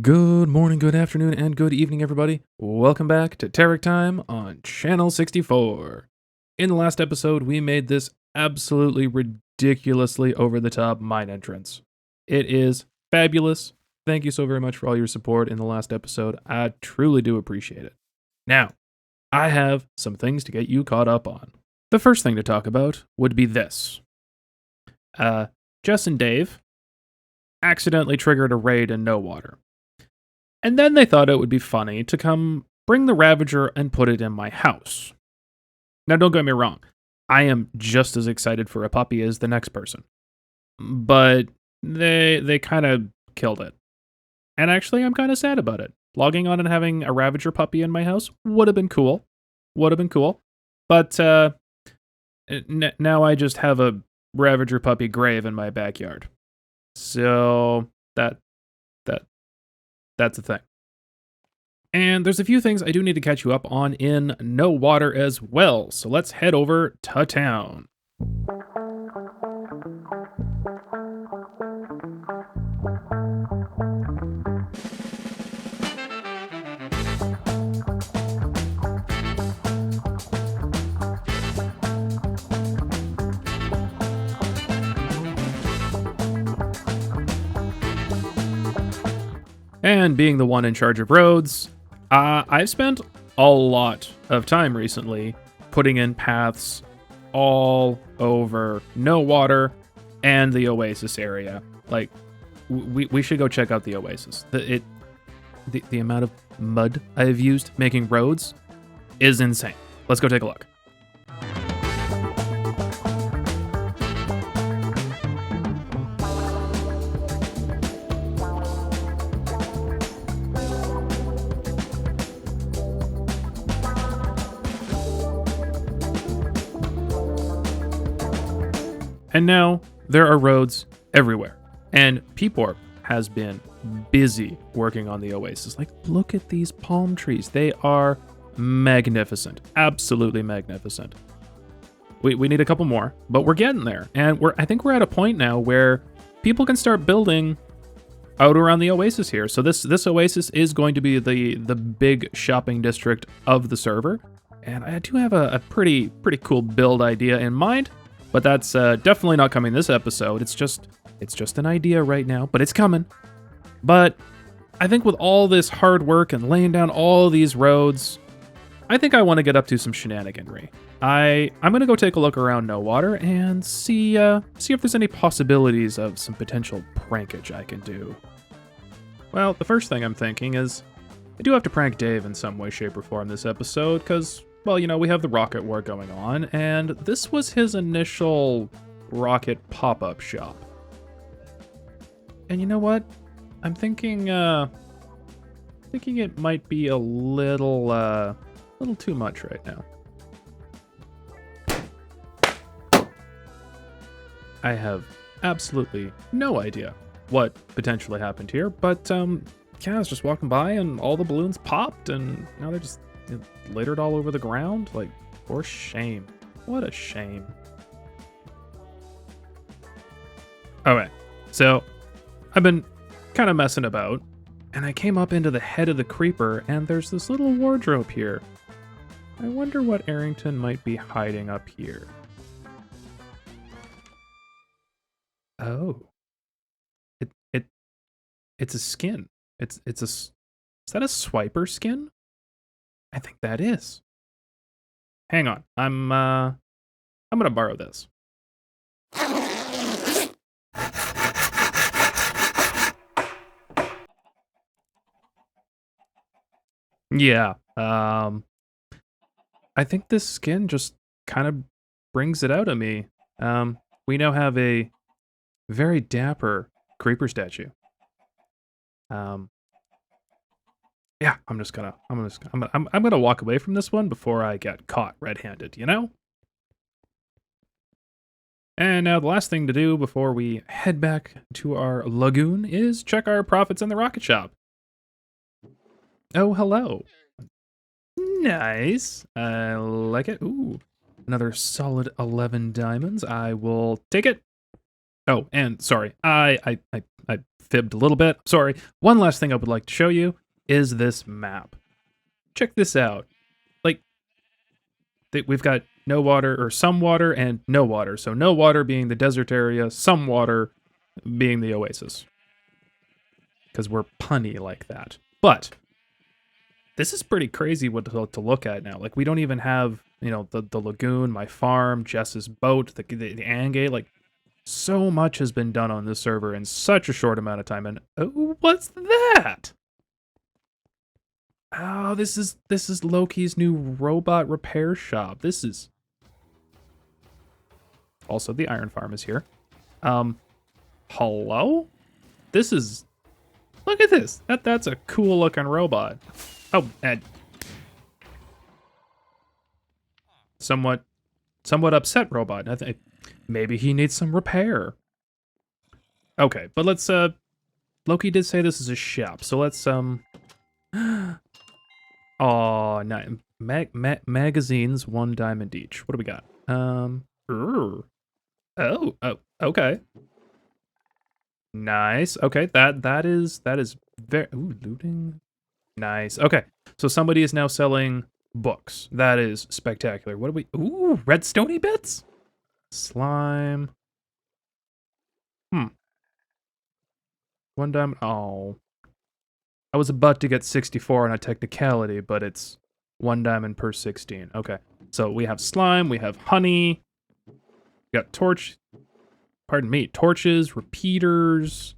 Good morning, good afternoon, and good evening, everybody. Welcome back to TerickTime on Channel64. In the last episode, we made this absolutely ridiculously over-the-top mine entrance. It is fabulous. Thank you so very much for all your support in the last episode. I truly do appreciate it. Now, I have some things to get you caught up on. The first thing to talk about would be this. Jess and Dave accidentally triggered a raid in No Water. And then they thought it would be funny to come bring the Ravager and put it in my house. Now, don't get me wrong. I am just as excited for a puppy as the next person. But they kind of killed it. And actually, I'm kind of sad about it. Logging on and having a Ravager puppy in my house would have been cool. But now I just have a Ravager puppy grave in my backyard. So that's a thing. And there's a few things I do need to catch you up on in No Water as well, so let's head over to town. And being the one in charge of roads, I've spent a lot of time recently putting in paths all over No Water and the Oasis area. Like, we should go check out the Oasis. The amount of mud I've used making roads is insane. Let's go take a look. And now there are roads everywhere. And Peeporp has been busy working on the Oasis. Like, look at these palm trees. They are magnificent. Absolutely magnificent. We need a couple more, but we're getting there. And I think we're at a point now where people can start building out around the Oasis here. So this Oasis is going to be the big shopping district of the server. And I do have a pretty cool build idea in mind. But that's definitely not coming this episode. It's just an idea right now, but it's coming. But I think with all this hard work and laying down all these roads, I think I want to get up to some shenaniganry. I'm gonna go take a look around No Water and see if there's any possibilities of some potential prankage I can do. Well, the first thing I'm thinking is I do have to prank Dave in some way, shape, or form this episode, because, well, you know, we have the rocket war going on, and this was his initial rocket pop-up shop. And you know what? I'm thinking it might be a little too much right now. I have absolutely no idea what potentially happened here, but yeah, I was just walking by and all the balloons popped, and now they're just littered all over the ground. Like, for shame. What a shame. Okay, so I've been kind of messing about, and I came up into the head of the creeper, and there's this little wardrobe here. I wonder what Arrington might be hiding up here. Oh. It's a skin. Is that a swiper skin? I think that is. Hang on. I'm gonna borrow this. Yeah. I think this skin just kind of brings it out of me. We now have a very dapper creeper statue. Yeah, I'm gonna walk away from this one before I get caught red-handed, you know? And now the last thing to do before we head back to our lagoon is check our profits in the rocket shop. Oh, hello. Nice. I like it. Ooh, another solid 11 diamonds. I will take it. Oh, and sorry, I fibbed a little bit. Sorry. One last thing I would like to show you is this map. Check this out. Like, we've got no water, or some water, and no water. So no water being the desert area, some water being the oasis. Because we're punny like that. But this is pretty crazy to look at now. Like, we don't even have, you know, the lagoon, my farm, Jess's boat, the Angate. Like, so much has been done on this server in such a short amount of time. And oh, what's that? Oh, this is Loki's new robot repair shop. This is also the iron farm is here. Hello? This is, look at this. That's a cool looking robot. Oh, and somewhat upset robot. I think maybe he needs some repair. Okay, but let's Loki did say this is a shop, so let's oh, no, magazines, 1 diamond each. What do we got? Oh, okay. Nice. Okay, that is very, ooh, looting. Nice. Okay, so somebody is now selling books. That is spectacular. What do we, ooh, redstone bits? Slime. 1 diamond, oh. I was about to get 64 on a technicality, but it's 1 diamond per 16. Okay, so we have slime, we have honey, we got torches, repeaters,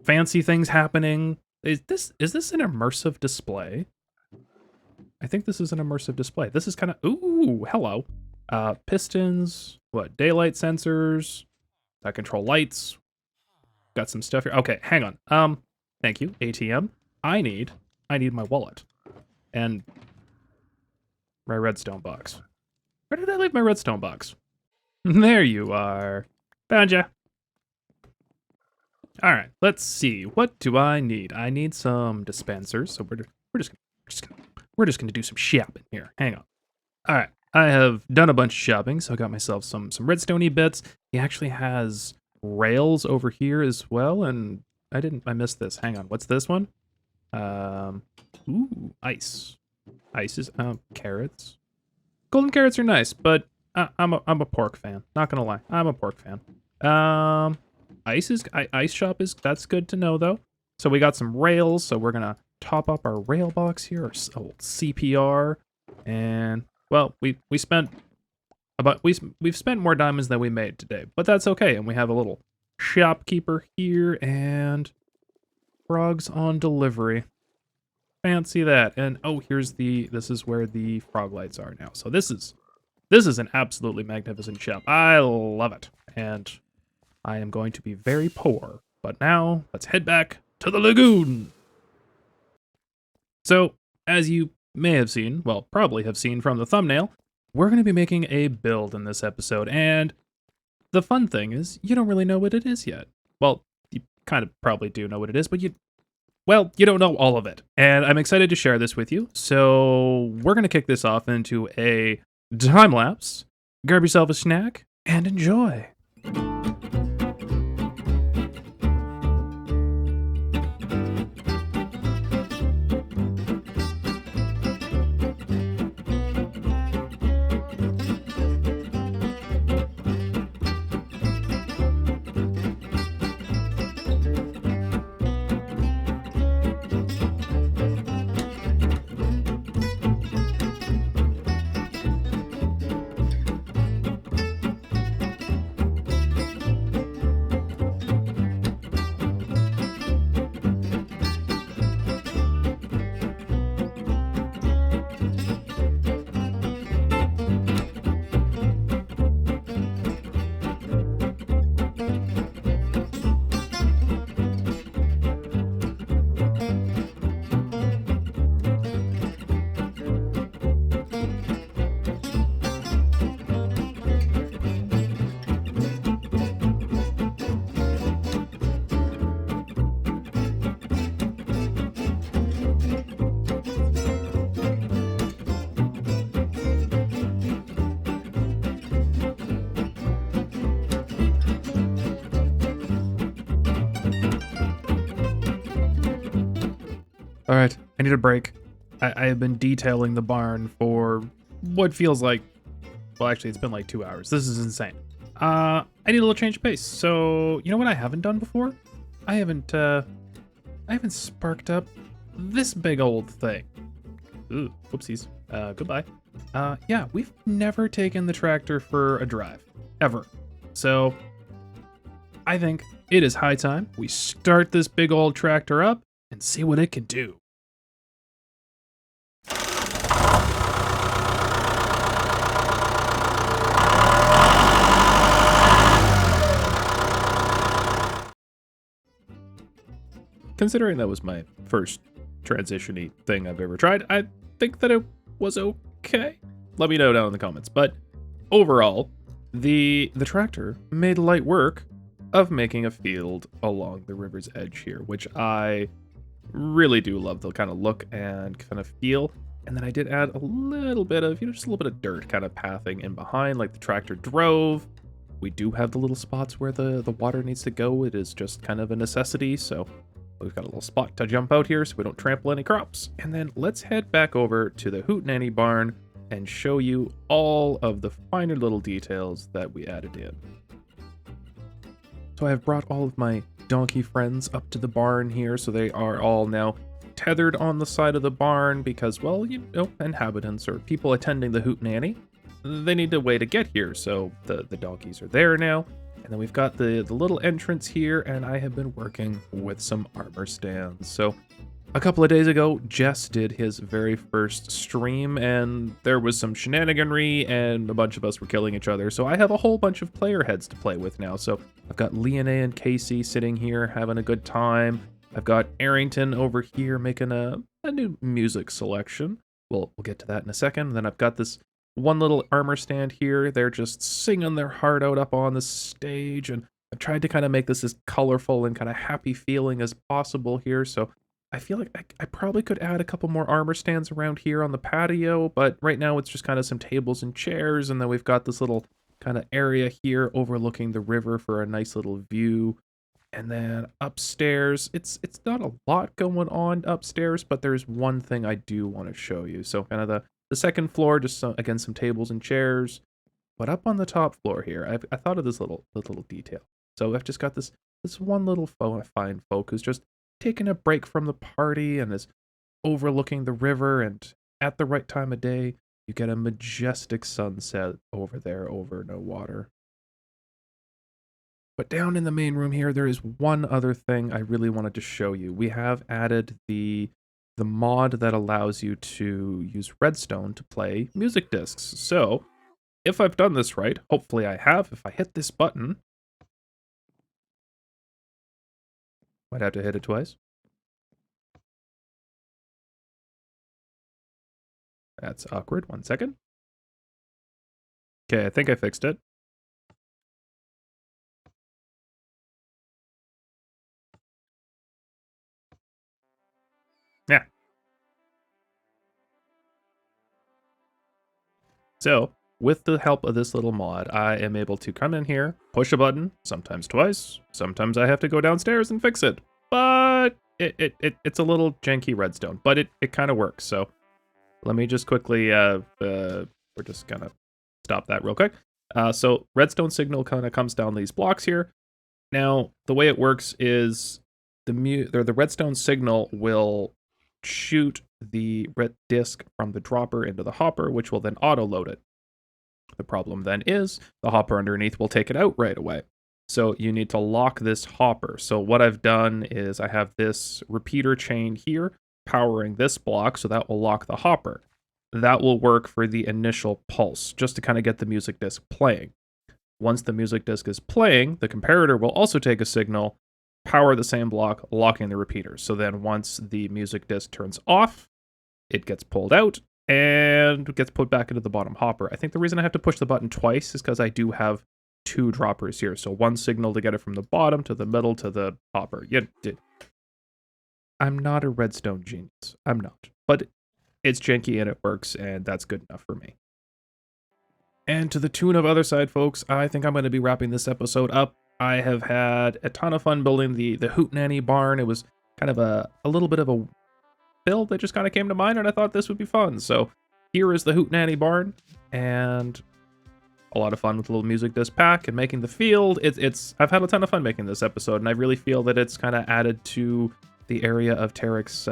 fancy things happening. Is this an immersive display? I think this is an immersive display. This is kind of, ooh, hello. Pistons, what, daylight sensors, that control lights. Got some stuff here. Okay, hang on. Thank you, ATM. I need my wallet. And my redstone box. Where did I leave my redstone box? There you are. Found ya. Alright, let's see. What do I need? I need some dispensers, so we're just gonna do some shopping here. Hang on. Alright, I have done a bunch of shopping, so I got myself some redstone bits. He actually has rails over here as well, and I missed this. Hang on, what's this one? Ooh, ice. Ice is, carrots. Golden carrots are nice, but I'm a pork fan. Not gonna lie, I'm a pork fan. Ice shop is, that's good to know though. So we got some rails, so we're gonna top up our rail box here, our old CPR, and well, we've spent more diamonds than we made today, but that's okay. And we have a little shopkeeper here and frogs on delivery. Fancy that. And oh, this is where the frog lights are now. So this is an absolutely magnificent shop. I love it. And I am going to be very poor. But now let's head back to the lagoon. So as you may have seen, well, probably have seen from the thumbnail, we're going to be making a build in this episode, and the fun thing is, you don't really know what it is yet. Well, you kind of probably do know what it is, but you don't know all of it. And I'm excited to share this with you, so we're going to kick this off into a time lapse. Grab yourself a snack, and enjoy. All right, I need a break. I have been detailing the barn for what feels like, well, actually, it's been like 2 hours. This is insane. I need a little change of pace. So, you know what I haven't done before? I haven't sparked up this big old thing. Ooh, whoopsies. Goodbye. Yeah, we've never taken the tractor for a drive. Ever. So, I think it is high time we start this big old tractor up and see what it can do. Considering that was my first transition-y thing I've ever tried, I think that it was okay. Let me know down in the comments. But overall, the tractor made light work of making a field along the river's edge here, which I really do love the kind of look and kind of feel. And then I did add a little bit of, just a little bit of dirt kind of pathing in behind, like the tractor drove. We do have the little spots where the water needs to go. It is just kind of a necessity, so we've got a little spot to jump out here so we don't trample any crops. And then let's head back over to the Hootnanny barn and show you all of the finer little details that we added in. So I have brought all of my donkey friends up to the barn here, so they are all now tethered on the side of the barn because, well, inhabitants or people attending the Hootnanny, they need a way to get here, so the donkeys are there now. And then we've got the little entrance here, and I have been working with some armor stands. So a couple of days ago, Jess did his very first stream, and there was some shenaniganry, and a bunch of us were killing each other. So I have a whole bunch of player heads to play with now. So I've got Leonie and Casey sitting here having a good time. I've got Arrington over here making a new music selection. We'll get to that in a second. And then I've got this one little armor stand here. They're just singing their heart out up on the stage, and I've tried to kind of make this as colorful and kind of happy feeling as possible here. So I feel like I probably could add a couple more armor stands around here on the patio, but right now it's just kind of some tables and chairs, and then we've got this little kind of area here overlooking the river for a nice little view. And then upstairs, it's not a lot going on upstairs, but there's one thing I do want to show you. So kind of the second floor, just again some tables and chairs. But up on the top floor here, I thought of this little detail. So I've just got this one little fine folk who's just taking a break from the party and is overlooking the river, and at the right time of day, you get a majestic sunset over there over no water. But down in the main room here, there is one other thing I really wanted to show you. We have added the mod that allows you to use Redstone to play music discs. So if I've done this right, hopefully I have. If I hit this button, might have to hit it twice. That's awkward. 1 second. Okay, I think I fixed it. Yeah. So with the help of this little mod, I am able to come in here, push a button, sometimes twice. Sometimes I have to go downstairs and fix it. But it's a little janky redstone, but it kind of works. So let me just quickly, we're just gonna stop that real quick. So redstone signal kind of comes down these blocks here. Now, the way it works is the redstone signal will shoot the red disk from the dropper into the hopper, which will then auto-load it. The problem then is the hopper underneath will take it out right away. So you need to lock this hopper. So what I've done is I have this repeater chain here powering this block, so that will lock the hopper. That will work for the initial pulse, just to kind of get the music disc playing. Once the music disc is playing, the comparator will also take a signal, power the same block, locking the repeater. So then once the music disc turns off, it gets pulled out and gets put back into the bottom hopper. I think the reason I have to push the button twice is because I do have 2 droppers here. So one signal to get it from the bottom to the middle to the hopper. I'm not a redstone genius. I'm not. But it's janky and it works, and that's good enough for me. And to the tune of other side, folks, I think I'm going to be wrapping this episode up. I have had a ton of fun building the Hootnanny barn. It was kind of a little bit of a build that just kind of came to mind, and I thought this would be fun. So here is the Hootnanny barn, and a lot of fun with a little music disc pack and making the field. I've had a ton of fun making this episode, and I really feel that it's kind of added to the area of Terrick's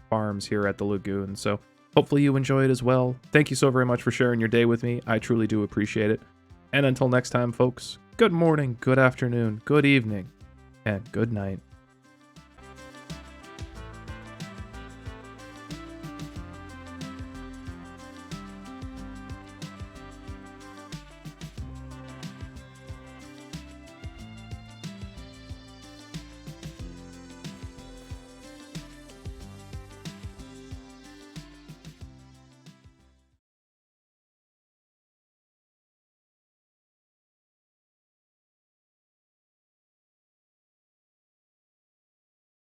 farms here at the lagoon. So hopefully you enjoy it as well. Thank you so very much for sharing your day with me. I truly do appreciate it. And until next time, folks, good morning, good afternoon, good evening, and good night.